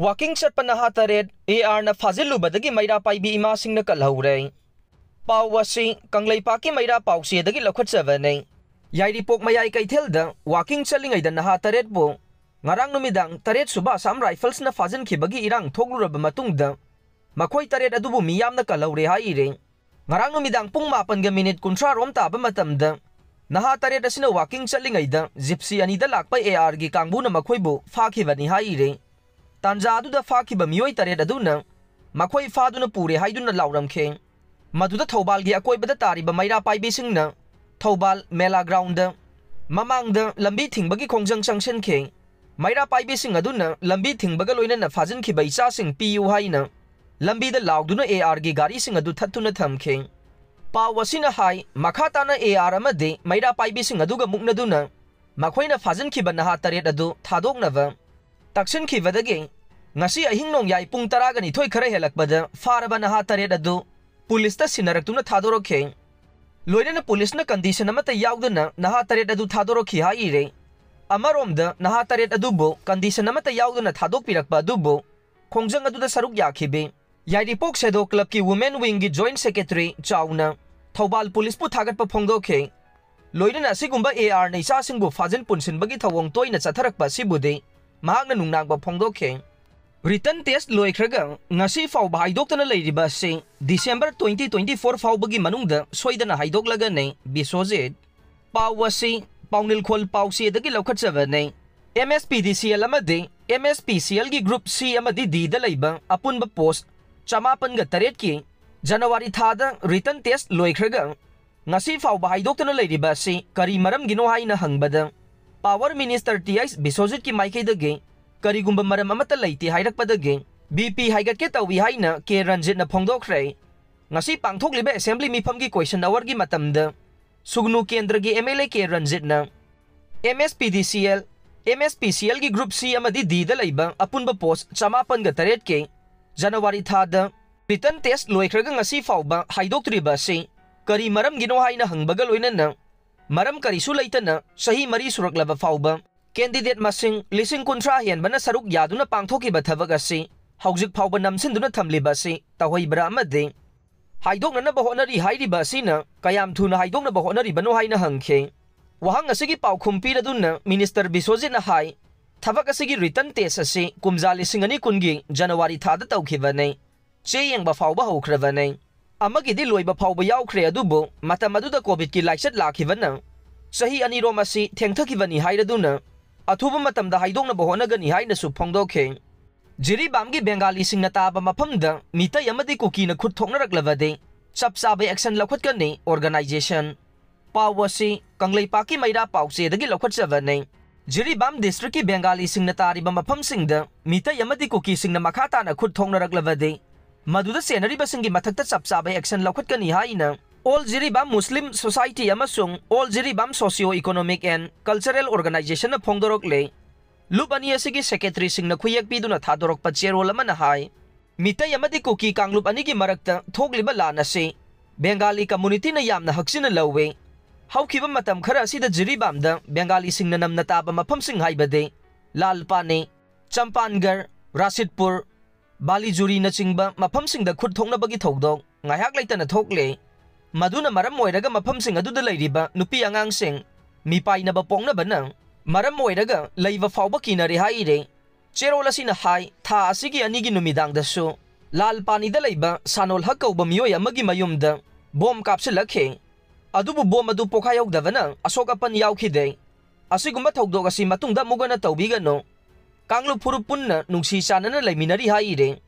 Walking chatpa naha taret AR na fazilubadagi mayra paibi imasingna kalhaure. Pawasi Kanglaypaki mayra pausidagi lakhotsavanay. Yairipok mayay kaithelda walking chalingay da naha taret po. Ngarang numidang taret suba Assam Rifles na fazin kibagi irang thogluraba matungda. Makoy taret adubu miyam na kalhaure haire. Ngarang numidang pung mapan ga minute kuntra rom taba matamda. Naha taret asina walking chalingay da gypsy anida lakpa AR gi kangbu na makoy bu fakibani haire. Tanja aduda fakiba miyoi taret aduna makhoi faduna pure haiduna lauramkhe maduda Thoubal gi akoibada tariba mayra paibisingna Thoubal Mela ground mamangda lambi thingbagi khongjang changsenkhe mayra paibising aduna lambi thingbaga loinana fajin khibai chasing piu haina lambi da lauduna AR gi gari sing adu thatuna thamkhe pawasina hai makhatana AR amade mayra paibising aduga muknaduna makhoina fajin khibana ha taret adu thadoknava Taksin kivadagi ngasi ahing nong yai pung taragani thoi khara helakbada faraba naha taret adu pulis ta sinaraktuna thadorokhe loinana pulis na condition amata yauduna naha taret adu thadorokhi haire amaromda naha taret adu bo condition amata yauduna thadokpirakba adu bo khongjang adu da saruk yakhibe Yairipok Sedo Club ki women wing gi joint secretary chauna Thoubal police pu thagatpa phongdokhe loinana sigumba AR nei sa singbu fajin punsin bagi thawong toina chatharakpa sibude mahakna nungnangba phongdokhe written test loikhraga ngasi fawba haidoktana leiriba se December 2024 fawbagi manungda soidana haidoklaga nei Biswajit pawasi pawnil khol pawsi dagi lokhatsawa nei MSPDCL amade MSPCL gi group C amadi D da leiba apunba post chamapan ga taret ki January thada written test loikhraga ngasi fawba haidoktana leiriba se kari maram gino haina hangbada Power Minister TIS Biswajit ki maikay dage karigumba maram amata laiti hairakpa dage BP haigat ke tawi haina ke Ranjit na phongdokre ngasi pangthokliba assembly mifam gi question hour gi matamda sugnu kendra gi MLA ke Ranjit na MSPDCL MSPCL gi group C amadi D da leiba apunba post chamapan ga taret ke January thada written test loikhraga ngasi fawba haidoktriba se kari maram gino haina hangbaga loinana Maram karisu laitana sahi mari suraklaba fawba candidate masing lising kuntra hian bana saruk yaduna pangthokiba thabak ase haujik fawba namsinduna thamliba ase tahoibra amade haidokna ba honari hairiba asina kayam thuna haidokna ba honari bano haina hangkhe wahang asigi paukhum piraduna minister Biswajit na hai thabak asigi written test ase kumja lising ani kungi January thada tawkhibane che yengba fawba hokhrabane amagidi loiba fawba yaukre adubo matamaduda covid ki laichat lakhibana sahi ani romasi thengthakibani hairaduna athuba matamda haidokna bohonagani haina su phongdokhe Jiribam gi Bengali singna taba maphamda mitai amadi kuki na khut thoknaraklavade chapsabe action lakhwatkani organization pawasi Kanglaypaki mayra pawse dagi lakhwatsawane Jiribam district ki Bengali singna tariba mapham singda mitai amadi kuki singna makhata na khut thoknaraklavade Maduda senariba singi mathakta chapsabe action lakhwatkani haina All Jiribam Muslim Society amasung All Jiribam Socio-Economic and Cultural Organization na phongdorokle Lubani asigi secretary singna khuyak piduna thadorok pa chairol amana hai mitai amadi kuki kanglup anigi marakta thogliba lana se Bengali community na yamna haksina lawe haukiba matam khara asida Jiribam da Bengali singna namna taba mapham sing haibade Lalpane Champangar Rasidpur Balijuri na chingba mafam singda khut thokna bagi thokdok ngaiak laitana thokle maduna maram moiraga mafam sing aduda leiriba nupi angang sing mipai na ba pongna bana maram moiraga leiba fawba kinari haire cherola sina hai tha asigi anigi numidang dasu lal pani da leiba sanol hakauba miyoy amagi mayumda bom kapsilakhe adubu bom adu pokhayok davana asoka pan yaukhide asigumba thokdok asi matungda mugana tawbigano Kanglu puru punna nungsi sanana laiminari haire